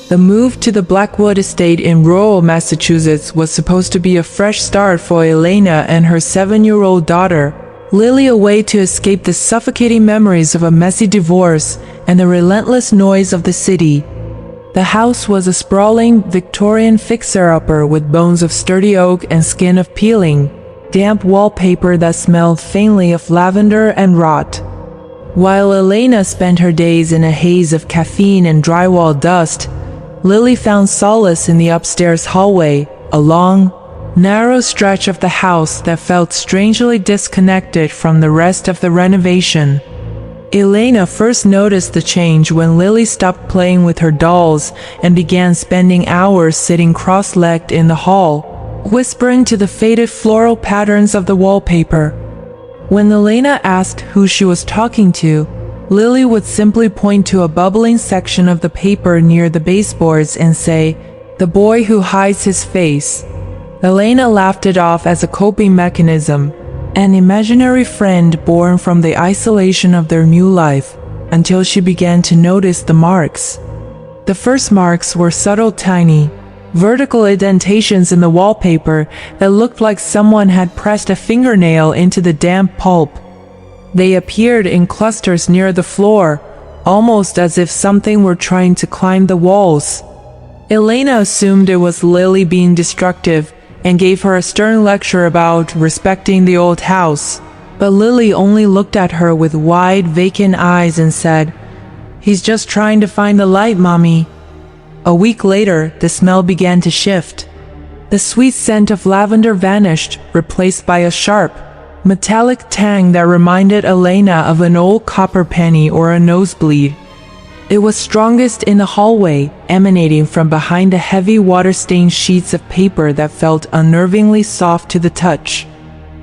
The move to the Blackwood estate in rural Massachusetts was supposed to be a fresh start for Elena and her 7-year-old daughter, Lily, a way to escape the suffocating memories of a messy divorce and the relentless noise of the city. The house was a sprawling, Victorian fixer-upper with bones of sturdy oak and skin of peeling, damp wallpaper that smelled faintly of lavender and rot. While Elena spent her days in a haze of caffeine and drywall dust, Lily found solace in the upstairs hallway, a long, narrow stretch of the house that felt strangely disconnected from the rest of the renovation. Elena first noticed the change when Lily stopped playing with her dolls and began spending hours sitting cross-legged in the hall, whispering to the faded floral patterns of the wallpaper. When Elena asked who she was talking to, Lily would simply point to a bubbling section of the paper near the baseboards and say, "The boy who hides his face." Elena laughed it off as a coping mechanism, an imaginary friend born from the isolation of their new life, until she began to notice the marks. The first marks were subtle, tiny, vertical indentations in the wallpaper that looked like someone had pressed a fingernail into the damp pulp. They appeared in clusters near the floor, almost as if something were trying to climb the walls. Elena assumed it was Lily being destructive and gave her a stern lecture about respecting the old house. But Lily only looked at her with wide, vacant eyes and said, "He's just trying to find the light, Mommy." A week later, the smell began to shift. The sweet scent of lavender vanished, replaced by a sharp, metallic tang that reminded Elena of an old copper penny or a nosebleed. It was strongest in the hallway, emanating from behind the heavy water-stained sheets of paper that felt unnervingly soft to the touch.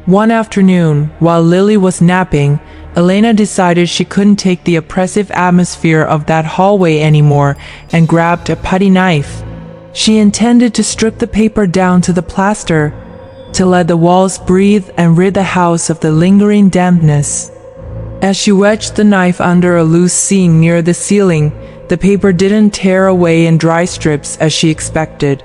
One afternoon, while Lily was napping, Elena decided she couldn't take the oppressive atmosphere of that hallway anymore and grabbed a putty knife. She intended to strip the paper down to the plaster, to let the walls breathe and rid the house of the lingering dampness. As she wedged the knife under a loose seam near the ceiling, the paper didn't tear away in dry strips as she expected.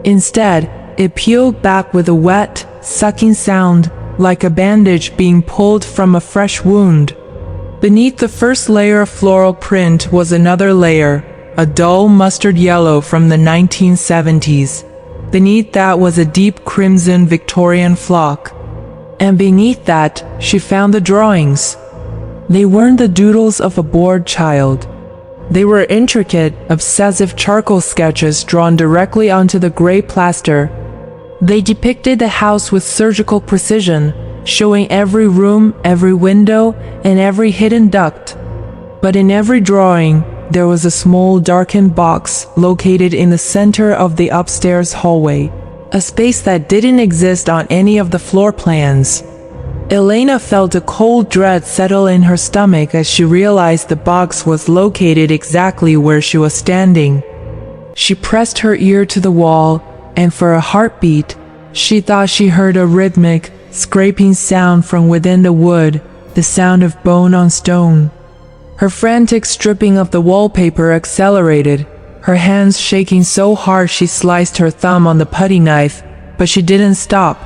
Instead, it peeled back with a wet, sucking sound, like a bandage being pulled from a fresh wound. Beneath the first layer of floral print was another layer, a dull mustard yellow from the 1970s. Beneath that was a deep crimson Victorian flock. And beneath that, she found the drawings. They weren't the doodles of a bored child. They were intricate, obsessive charcoal sketches drawn directly onto the gray plaster. They depicted the house with surgical precision, showing every room, every window, and every hidden duct. But in every drawing, there was a small darkened box located in the center of the upstairs hallway, a space that didn't exist on any of the floor plans. Elena felt a cold dread settle in her stomach as she realized the box was located exactly where she was standing. She pressed her ear to the wall, and for a heartbeat, she thought she heard a rhythmic, scraping sound from within the wood, the sound of bone on stone. Her frantic stripping of the wallpaper accelerated, her hands shaking so hard she sliced her thumb on the putty knife, but she didn't stop.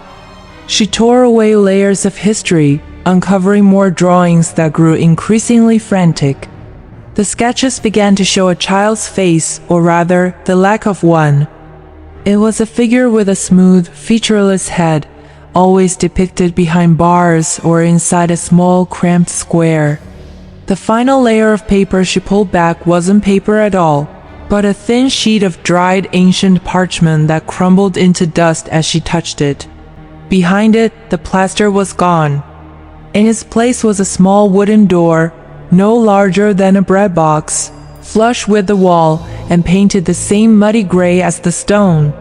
She tore away layers of history, uncovering more drawings that grew increasingly frantic. The sketches began to show a child's face, or rather, the lack of one. It was a figure with a smooth, featureless head, always depicted behind bars or inside a small, cramped square. The final layer of paper she pulled back wasn't paper at all, but a thin sheet of dried ancient parchment that crumbled into dust as she touched it. Behind it, the plaster was gone. In its place was a small wooden door, no larger than a bread box, flush with the wall and painted the same muddy gray as the stone.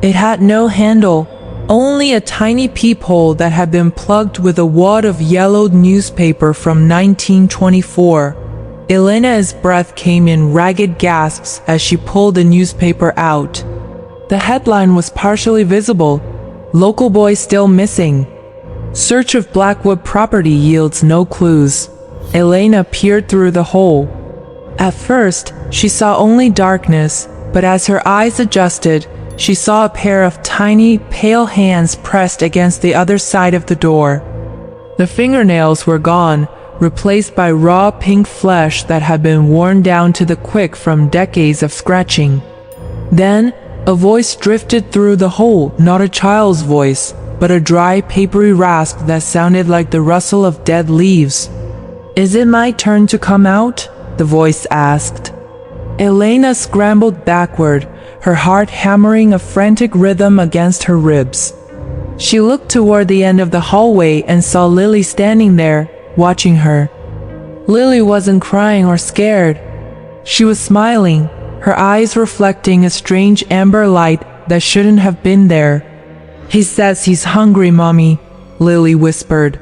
It had no handle, only a tiny peephole that had been plugged with a wad of yellowed newspaper from 1924. Elena's breath came in ragged gasps as she pulled the newspaper out. The headline was partially visible: "Local boy still missing. Search of Blackwood property yields no clues." Elena peered through the hole. At first, she saw only darkness, but as her eyes adjusted, she saw a pair of tiny, pale hands pressed against the other side of the door. The fingernails were gone, replaced by raw pink flesh that had been worn down to the quick from decades of scratching. Then, a voice drifted through the hole, not a child's voice, but a dry, papery rasp that sounded like the rustle of dead leaves. "Is it my turn to come out?" the voice asked. Elena scrambled backward, her heart hammering a frantic rhythm against her ribs. She looked toward the end of the hallway and saw Lily standing there, watching her. Lily wasn't crying or scared. She was smiling, her eyes reflecting a strange amber light that shouldn't have been there. "He says he's hungry, Mommy," Lily whispered.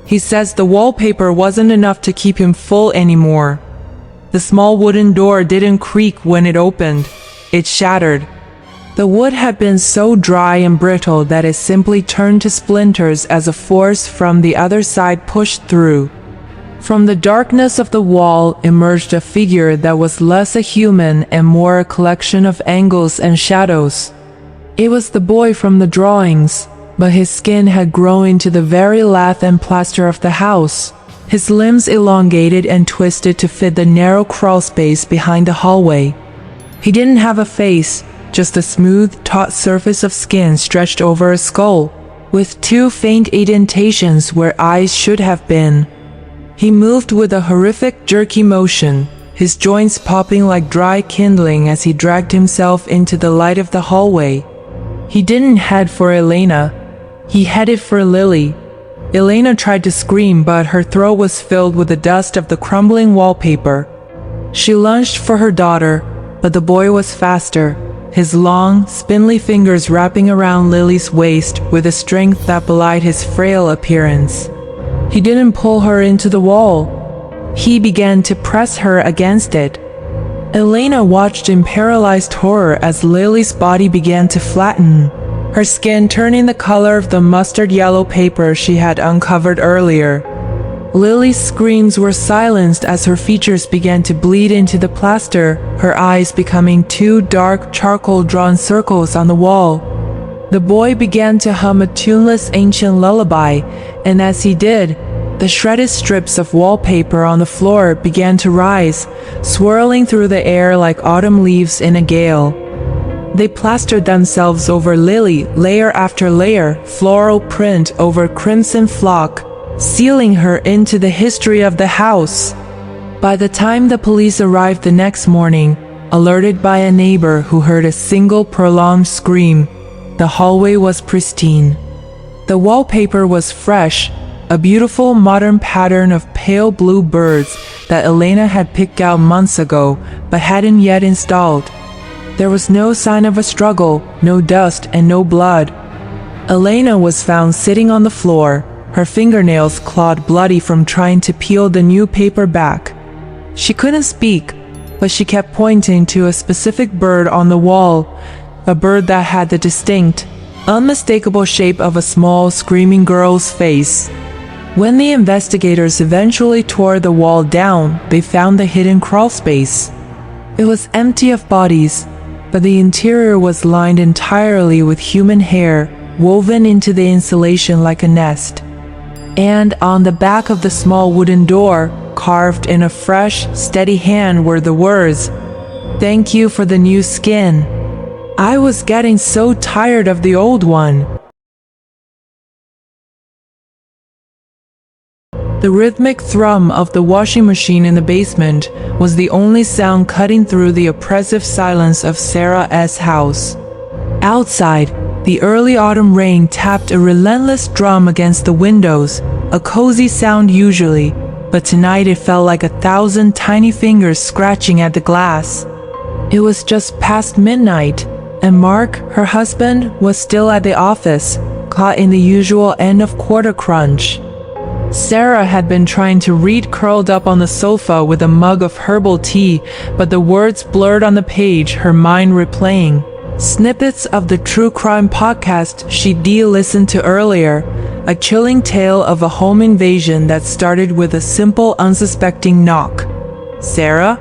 "He says the wallpaper wasn't enough to keep him full anymore." The small wooden door didn't creak when it opened. It shattered. The wood had been so dry and brittle that it simply turned to splinters as a force from the other side pushed through. From the darkness of the wall emerged a figure that was less a human and more a collection of angles and shadows. It was the boy from the drawings, but his skin had grown into the very lath and plaster of the house, his limbs elongated and twisted to fit the narrow crawl space behind the hallway. He didn't have a face, just a smooth, taut surface of skin stretched over a skull, with two faint indentations where eyes should have been. He moved with a horrific, jerky motion, his joints popping like dry kindling as he dragged himself into the light of the hallway. He didn't head for Elena. He headed for Lily. Elena tried to scream, but her throat was filled with the dust of the crumbling wallpaper. She lunged for her daughter, but the boy was faster, his long, spindly fingers wrapping around Lily's waist with a strength that belied his frail appearance. He didn't pull her into the wall. He began to press her against it. Elena watched in paralyzed horror as Lily's body began to flatten, her skin turning the color of the mustard yellow paper she had uncovered earlier. Lily's screams were silenced as her features began to bleed into the plaster, her eyes becoming two dark charcoal-drawn circles on the wall. The boy began to hum a tuneless ancient lullaby, and as he did, the shredded strips of wallpaper on the floor began to rise, swirling through the air like autumn leaves in a gale. They plastered themselves over Lily, layer after layer, floral print over crimson flock, sealing her into the history of the house. By the time the police arrived the next morning, alerted by a neighbor who heard a single prolonged scream, the hallway was pristine. The wallpaper was fresh, a beautiful modern pattern of pale blue birds that Elena had picked out months ago but hadn't yet installed. There was no sign of a struggle, no dust, and no blood. Elena was found sitting on the floor, her fingernails clawed bloody from trying to peel the new paper back. She couldn't speak, but she kept pointing to a specific bird on the wall, a bird that had the distinct, unmistakable shape of a small, screaming girl's face. When the investigators eventually tore the wall down, they found the hidden crawl space. It was empty of bodies, but the interior was lined entirely with human hair, woven into the insulation like a nest. And on the back of the small wooden door, carved in a fresh, steady hand, were the words, "Thank you for the new skin. I was getting so tired of the old one." The rhythmic thrum of the washing machine in the basement was the only sound cutting through the oppressive silence of Sarah's house. Outside, the early autumn rain tapped a relentless drum against the windows, a cozy sound usually, but tonight it felt like 1,000 tiny fingers scratching at the glass. It was just past midnight, and Mark, her husband, was still at the office, caught in the usual end-of-quarter crunch. Sarah had been trying to read curled up on the sofa with a mug of herbal tea, but the words blurred on the page, her mind replaying snippets of the true crime podcast she'd listened to earlier, a chilling tale of a home invasion that started with a simple, unsuspecting knock. "Sarah?"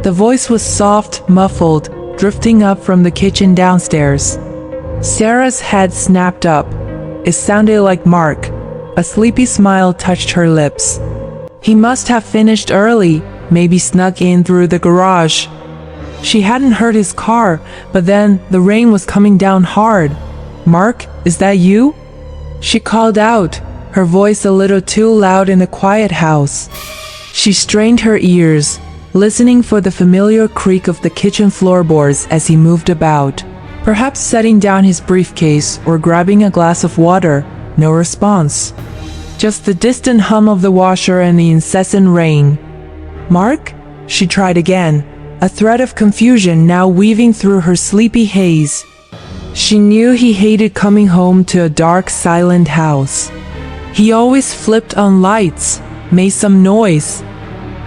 The voice was soft, muffled, drifting up from the kitchen downstairs. Sarah's head snapped up. It sounded like Mark. A sleepy smile touched her lips. He must have finished early, maybe snuck in through the garage. She hadn't heard his car, but then the rain was coming down hard. "Mark, is that you?" She called out, her voice a little too loud in the quiet house. She strained her ears, listening for the familiar creak of the kitchen floorboards as he moved about, perhaps setting down his briefcase or grabbing a glass of water. No response. Just the distant hum of the washer and the incessant rain. "Mark?" She tried again, a thread of confusion now weaving through her sleepy haze. She knew he hated coming home to a dark, silent house. He always flipped on lights, made some noise.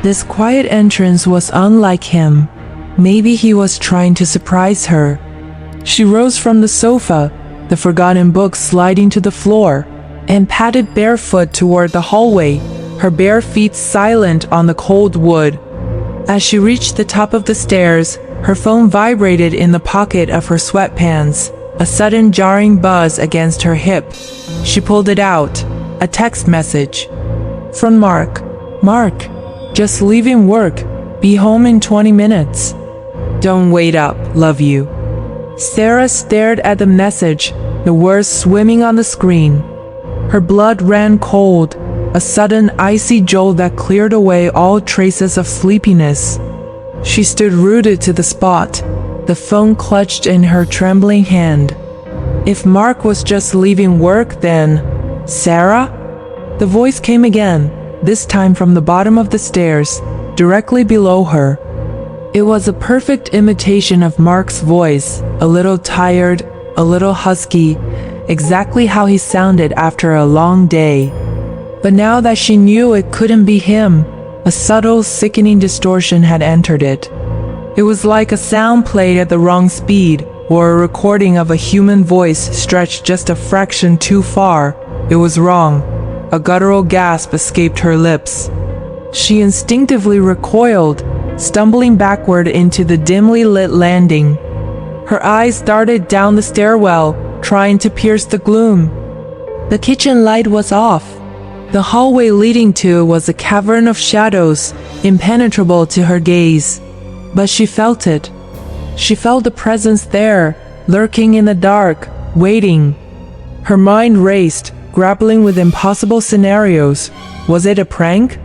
This quiet entrance was unlike him. Maybe he was trying to surprise her. She rose from the sofa, the forgotten books sliding to the floor, and padded barefoot toward the hallway, her bare feet silent on the cold wood. As she reached the top of the stairs, her phone vibrated in the pocket of her sweatpants, a sudden jarring buzz against her hip. She pulled it out, a text message. From Mark. "Mark, just leaving work. Be home in 20 minutes. Don't wait up, love you." Sarah stared at the message, the words swimming on the screen. Her blood ran cold, a sudden icy jolt that cleared away all traces of sleepiness. She stood rooted to the spot, the phone clutched in her trembling hand. If Mark was just leaving work, then... "Sarah?" The voice came again, this time from the bottom of the stairs, directly below her. It was a perfect imitation of Mark's voice, a little tired, a little husky, exactly how he sounded after a long day. But now that she knew it couldn't be him, a subtle, sickening distortion had entered it. It was like a sound played at the wrong speed, or a recording of a human voice stretched just a fraction too far. It was wrong. A guttural gasp escaped her lips. She instinctively recoiled, stumbling backward into the dimly lit landing. Her eyes darted down the stairwell, trying to pierce the gloom. The kitchen light was off. The hallway leading to it was a cavern of shadows, impenetrable to her gaze. But she felt it. She felt the presence there, lurking in the dark, waiting. Her mind raced, grappling with impossible scenarios. Was it a prank?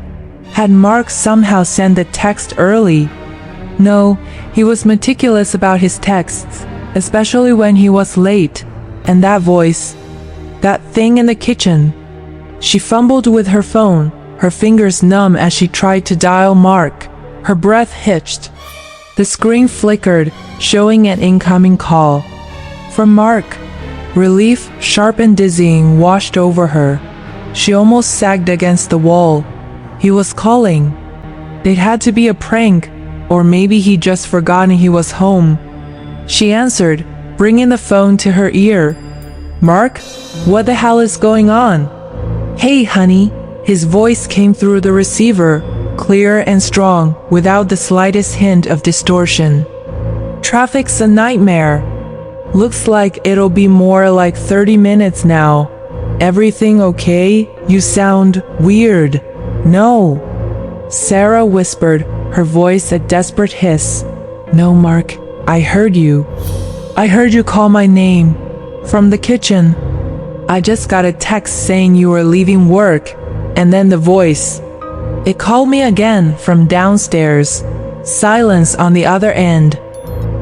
Had Mark somehow sent the text early? No, he was meticulous about his texts, especially when he was late. And that voice, that thing in the kitchen. She fumbled with her phone, her fingers numb as she tried to dial Mark. Her breath hitched. The screen flickered, showing an incoming call. From Mark. Relief, sharp and dizzying, washed over her. She almost sagged against the wall. He was calling. It had to be a prank, or maybe he'd just forgotten he was home. She answered, bringing the phone to her ear. "Mark, what the hell is going on?" "Hey, honey." His voice came through the receiver, clear and strong, without the slightest hint of distortion. "Traffic's a nightmare. Looks like it'll be more like 30 minutes now. Everything okay? You sound weird." "No." Sarah whispered, her voice a desperate hiss. "No, Mark, I heard you. I heard you call my name. From the kitchen. I just got a text saying you were leaving work." And then the voice. It called me again from downstairs. Silence on the other end.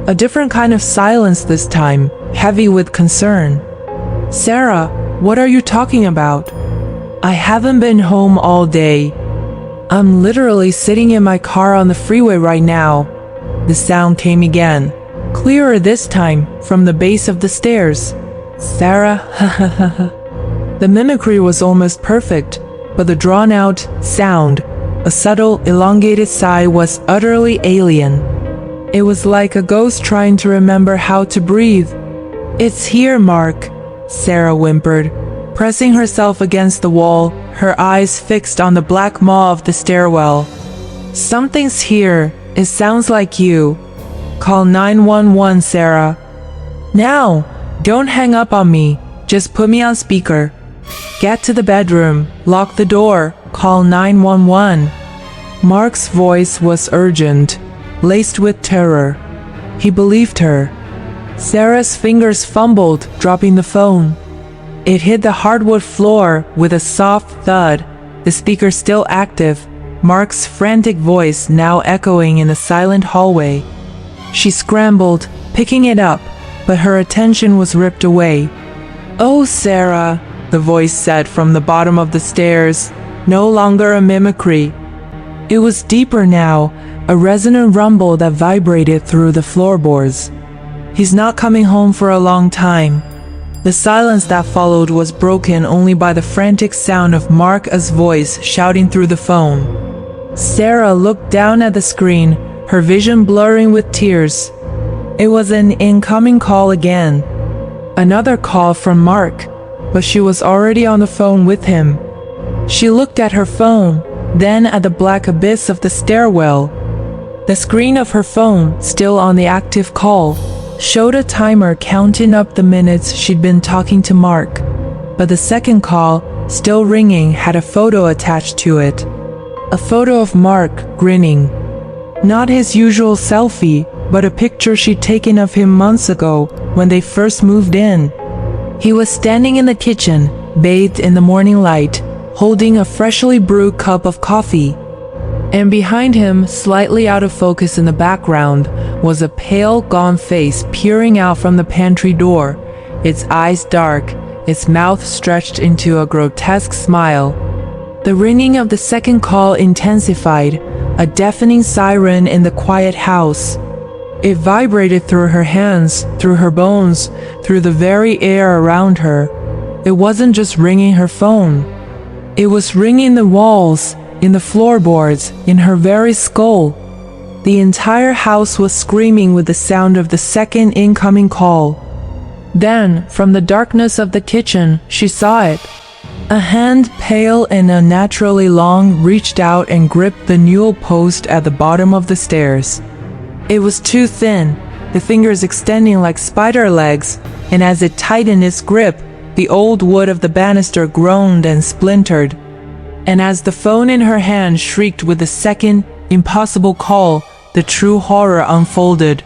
A different kind of silence this time, heavy with concern. "Sarah, what are you talking about?" "I haven't been home all day. I'm literally sitting in my car on the freeway right now." The sound came again, clearer this time, from the base of the stairs. "Sarah, The mimicry was almost perfect, but the drawn-out sound, a subtle, elongated sigh, was utterly alien. It was like a ghost trying to remember how to breathe. "It's here, Mark," Sarah whimpered, pressing herself against the wall, her eyes fixed on the black maw of the stairwell. "Something's here. It sounds like you." Call 911, Sarah. Now! Don't hang up on me. Just put me on speaker. Get to the bedroom. Lock the door. Call 911. Mark's voice was urgent, laced with terror. He believed her. Sarah's fingers fumbled, dropping the phone. It hit the hardwood floor with a soft thud, the speaker still active, Mark's frantic voice now echoing in the silent hallway. She scrambled, picking it up, but her attention was ripped away. "Oh, Sarah," the voice said from the bottom of the stairs, no longer a mimicry. It was deeper now, a resonant rumble that vibrated through the floorboards. "He's not coming home for a long time." The silence that followed was broken only by the frantic sound of Mark's voice shouting through the phone. Sarah looked down at the screen, her vision blurring with tears. It was an incoming call again. Another call from Mark, but she was already on the phone with him. She looked at her phone, then at the black abyss of the stairwell. The screen of her phone, still on the active call, showed a timer counting up the minutes she'd been talking to Mark. But the second call, still ringing, had a photo attached to it. A photo of Mark, grinning. Not his usual selfie, but a picture she'd taken of him months ago, when they first moved in. He was standing in the kitchen, bathed in the morning light, holding a freshly brewed cup of coffee. And behind him, slightly out of focus in the background, was a pale, gaunt face peering out from the pantry door, its eyes dark, its mouth stretched into a grotesque smile. The ringing of the second call intensified, a deafening siren in the quiet house. It vibrated through her hands, through her bones, through the very air around her. It wasn't just ringing her phone. It was ringing the walls, in the floorboards, in her very skull. The entire house was screaming with the sound of the second incoming call. Then, from the darkness of the kitchen, she saw it. A hand, pale and unnaturally long, reached out and gripped the newel post at the bottom of the stairs. It was too thin, the fingers extending like spider legs, and as it tightened its grip, the old wood of the banister groaned and splintered. And as the phone in her hand shrieked with the second, impossible call, the true horror unfolded.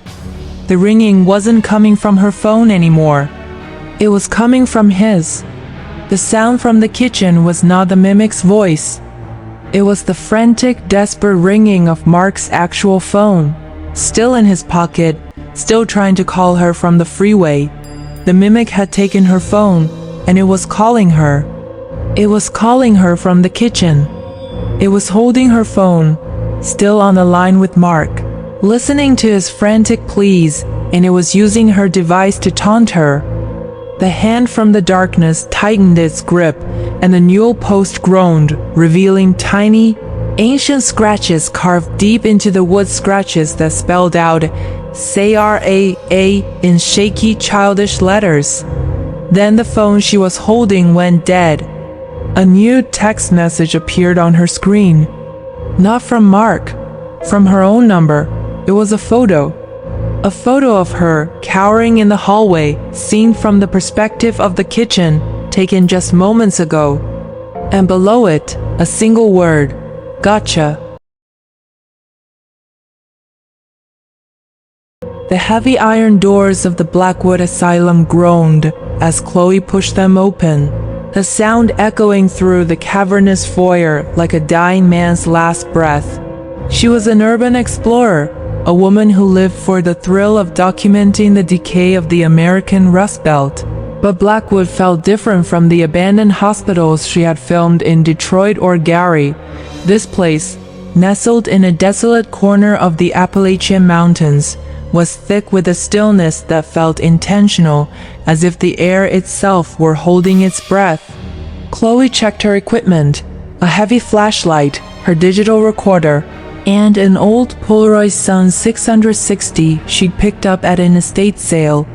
The ringing wasn't coming from her phone anymore. It was coming from his. The sound from the kitchen was not the mimic's voice. It was the frantic, desperate ringing of Mark's actual phone, still in his pocket, still trying to call her from the freeway. The mimic had taken her phone, and it was calling her. It was calling her from the kitchen. It was holding her phone, still on the line with Mark, listening to his frantic pleas, and it was using her device to taunt her. The hand from the darkness tightened its grip, and the newel post groaned, revealing tiny, ancient scratches carved deep into the wood, scratches that spelled out "Sarah" in shaky, childish letters. Then the phone she was holding went dead. A new text message appeared on her screen. Not from Mark, from her own number. It was a photo. A photo of her, cowering in the hallway, seen from the perspective of the kitchen, taken just moments ago. And below it, a single word: "Gotcha." The heavy iron doors of the Blackwood Asylum groaned as Chloe pushed them open, the sound echoing through the cavernous foyer like a dying man's last breath. She was an urban explorer, a woman who lived for the thrill of documenting the decay of the American Rust Belt. But Blackwood felt different from the abandoned hospitals she had filmed in Detroit or Gary. This place, nestled in a desolate corner of the Appalachian Mountains, was thick with a stillness that felt intentional, as if the air itself were holding its breath. Chloe checked her equipment, a heavy flashlight, her digital recorder, and an old Polaroid Sun 660 she'd picked up at an estate sale.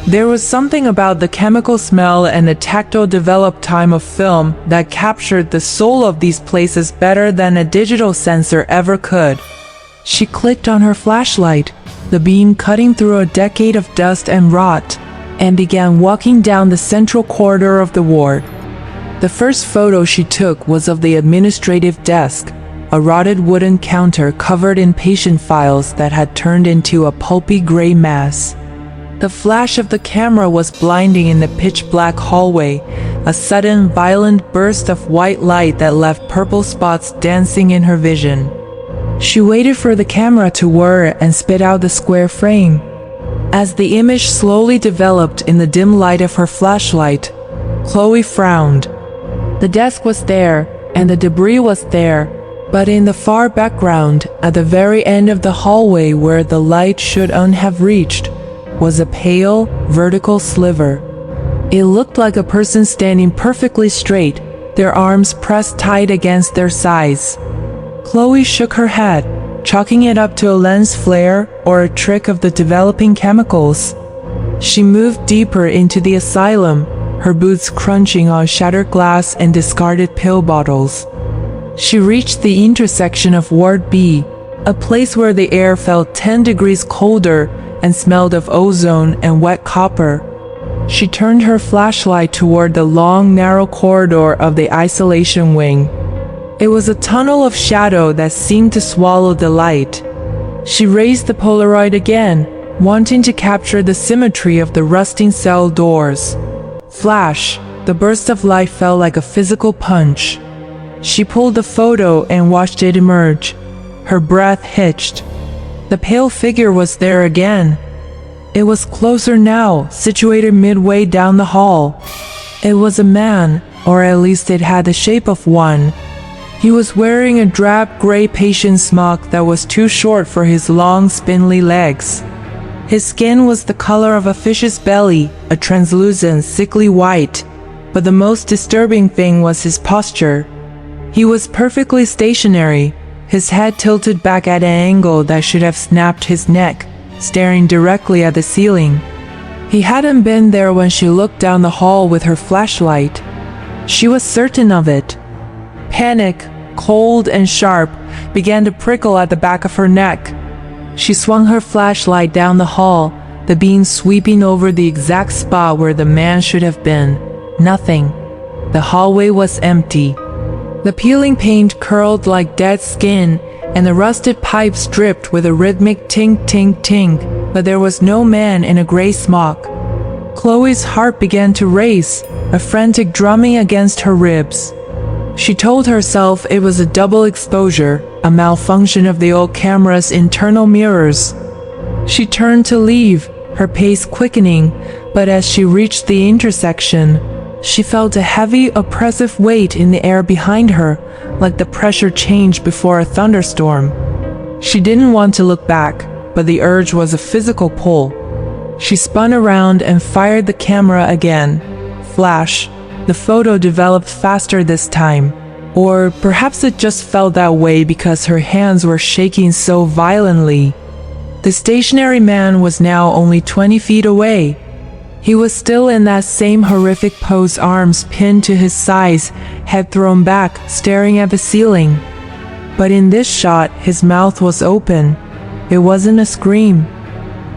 There was something about the chemical smell and the tactile developed time of film that captured the soul of these places better than a digital sensor ever could. She clicked on her flashlight. the beam cutting through a decade of dust and rot, and began walking down the central corridor of the ward. The first photo she took was of the administrative desk, a rotted wooden counter covered in patient files that had turned into a pulpy gray mass. The flash of the camera was blinding in the pitch-black hallway, a sudden, violent burst of white light that left purple spots dancing in her vision. She waited for the camera to whir and spit out the square frame. As the image slowly developed in the dim light of her flashlight, Chloe frowned. The desk was there, and the debris was there, but in the far background, at the very end of the hallway where the light shouldn't have reached, was a pale, vertical sliver. It looked like a person standing perfectly straight, their arms pressed tight against their sides. Chloe shook her head, chalking it up to a lens flare or a trick of the developing chemicals. She moved deeper into the asylum, her boots crunching on shattered glass and discarded pill bottles. She reached the intersection of Ward B, a place where the air felt 10 degrees colder and smelled of ozone and wet copper. She turned her flashlight toward the long, narrow corridor of the isolation wing. It was a tunnel of shadow that seemed to swallow the light. She raised the Polaroid again, wanting to capture the symmetry of the rusting cell doors. Flash! The burst of light felt like a physical punch. She pulled the photo and watched it emerge. Her breath hitched. The pale figure was there again. It was closer now, situated midway down the hall. It was a man, or at least it had the shape of one. He was wearing a drab gray patient smock that was too short for his long, spindly legs. His skin was the color of a fish's belly, a translucent, sickly white. But the most disturbing thing was his posture. He was perfectly stationary, his head tilted back at an angle that should have snapped his neck, staring directly at the ceiling. He hadn't been there when she looked down the hall with her flashlight. She was certain of it. Panic, cold and sharp, began to prickle at the back of her neck. She swung her flashlight down the hall, the beam sweeping over the exact spot where the man should have been. Nothing. The hallway was empty. The peeling paint curled like dead skin, and the rusted pipes dripped with a rhythmic tink-tink-tink, but there was no man in a gray smock. Chloe's heart began to race, a frantic drumming against her ribs. She told herself it was a double exposure, a malfunction of the old camera's internal mirrors. She turned to leave, her pace quickening, but as she reached the intersection, she felt a heavy, oppressive weight in the air behind her, like the pressure change before a thunderstorm. She didn't want to look back, but the urge was a physical pull. She spun around and fired the camera again. Flash. The photo developed faster this time. Or perhaps it just felt that way because her hands were shaking so violently. The stationary man was now only 20 feet away. He was still in that same horrific pose, arms pinned to his sides, head thrown back, staring at the ceiling. But in this shot, his mouth was open. It wasn't a scream.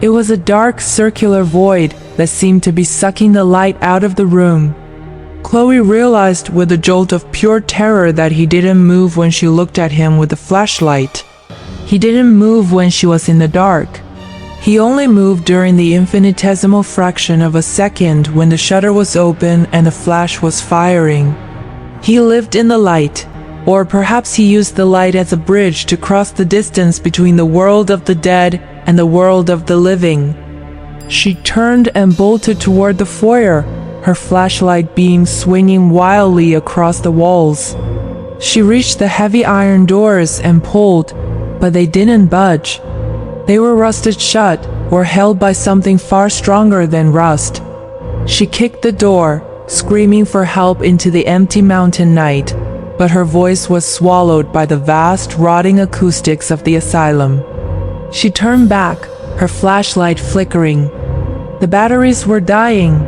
It was a dark, circular void that seemed to be sucking the light out of the room. Chloe realized with a jolt of pure terror that he didn't move when she looked at him with the flashlight. He didn't move when she was in the dark. He only moved during the infinitesimal fraction of a second when the shutter was open and the flash was firing. He lived in the light, or perhaps he used the light as a bridge to cross the distance between the world of the dead and the world of the living. She turned and bolted toward the foyer, her flashlight beam swinging wildly across the walls. She reached the heavy iron doors and pulled, but they didn't budge. They were rusted shut, or held by something far stronger than rust. She kicked the door, screaming for help into the empty mountain night, but her voice was swallowed by the vast, rotting acoustics of the asylum. She turned back, her flashlight flickering. The batteries were dying.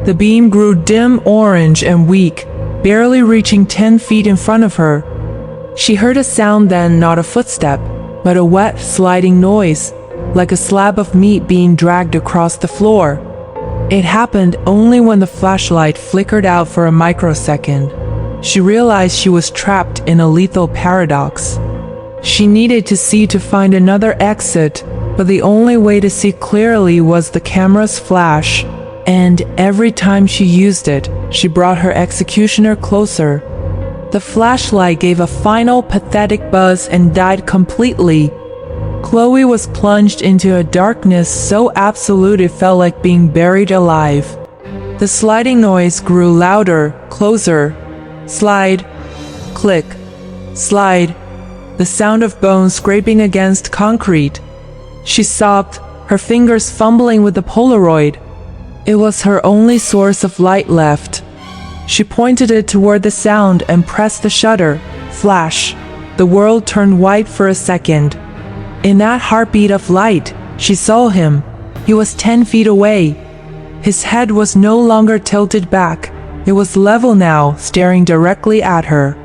The beam grew dim orange and weak, barely reaching 10 feet in front of her. She heard a sound then, not a footstep, but a wet, sliding noise, like a slab of meat being dragged across the floor. It happened only when the flashlight flickered out for a microsecond. She realized she was trapped in a lethal paradox. She needed to see to find another exit, but the only way to see clearly was the camera's flash, and every time she used it, she brought her executioner closer. The flashlight gave a final pathetic buzz and died completely. Chloe was plunged into a darkness so absolute it felt like being buried alive. The sliding noise grew louder, closer. Slide, click, slide. The sound of bones scraping against concrete. She sobbed, her fingers fumbling with the Polaroid. It was her only source of light left. She pointed it toward the sound and pressed the shutter. Flash. The world turned white for a second. In that heartbeat of light, she saw him. He was 10 feet away. His head was no longer tilted back. It was level now, staring directly at her.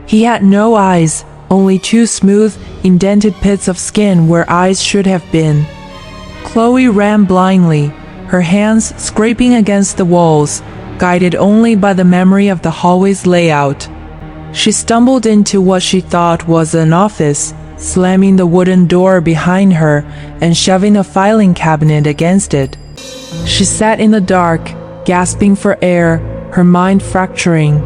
He had no eyes, only two smooth, indented pits of skin where eyes should have been. Chloe ran blindly, her hands scraping against the walls, guided only by the memory of the hallway's layout. She stumbled into what she thought was an office, slamming the wooden door behind her and shoving a filing cabinet against it. She sat in the dark, gasping for air, her mind fracturing.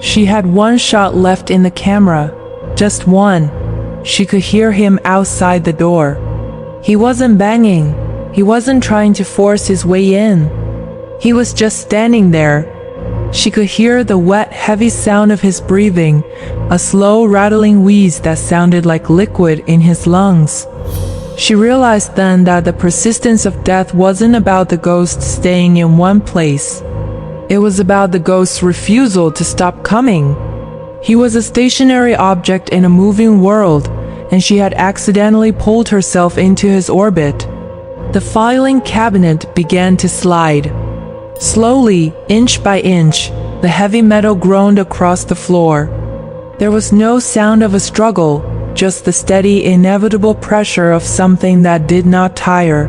She had one shot left in the camera, just one. She could hear him outside the door. He wasn't banging. He wasn't trying to force his way in. He was just standing there. She could hear the wet, heavy sound of his breathing, a slow, rattling wheeze that sounded like liquid in his lungs. She realized then that the persistence of death wasn't about the ghost staying in one place. It was about the ghost's refusal to stop coming. He was a stationary object in a moving world, and she had accidentally pulled herself into his orbit. The filing cabinet began to slide. Slowly, inch by inch, the heavy metal groaned across the floor. There was no sound of a struggle, just the steady, inevitable pressure of something that did not tire.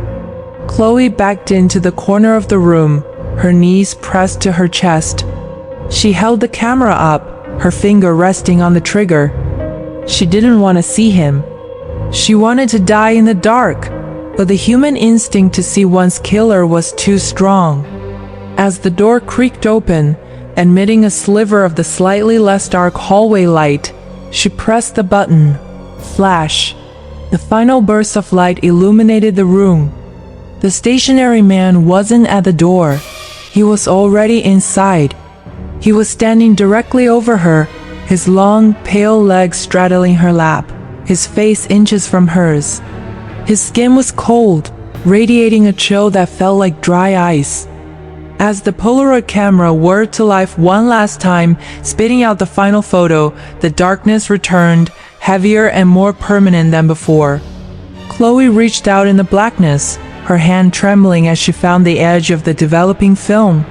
Chloe backed into the corner of the room, her knees pressed to her chest. She held the camera up, her finger resting on the trigger. She didn't want to see him. She wanted to die in the dark, but the human instinct to see one's killer was too strong. As the door creaked open, admitting a sliver of the slightly less dark hallway light, she pressed the button. Flash. The final burst of light illuminated the room. The stationary man wasn't at the door. He was already inside. He was standing directly over her, his long, pale legs straddling her lap, his face inches from hers. His skin was cold, radiating a chill that felt like dry ice. As the Polaroid camera whirred to life one last time, spitting out the final photo, the darkness returned, heavier and more permanent than before. Chloe reached out in the blackness, her hand trembling as she found the edge of the developing film.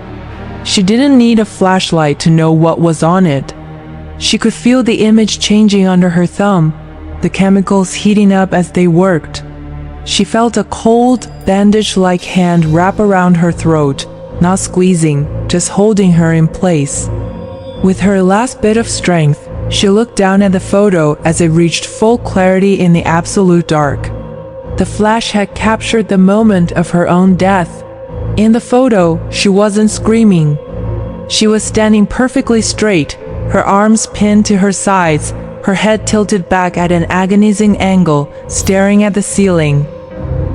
She didn't need a flashlight to know what was on it. She could feel the image changing under her thumb, the chemicals heating up as they worked. She felt a cold, bandage-like hand wrap around her throat, not squeezing, just holding her in place. With her last bit of strength, she looked down at the photo as it reached full clarity in the absolute dark. The flash had captured the moment of her own death. In the photo, she wasn't screaming. She was standing perfectly straight, her arms pinned to her sides, her head tilted back at an agonizing angle, staring at the ceiling.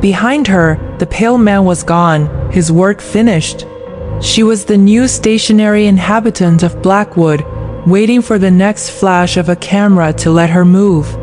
Behind her, the pale man was gone, his work finished. She was the new stationary inhabitant of Blackwood, waiting for the next flash of a camera to let her move.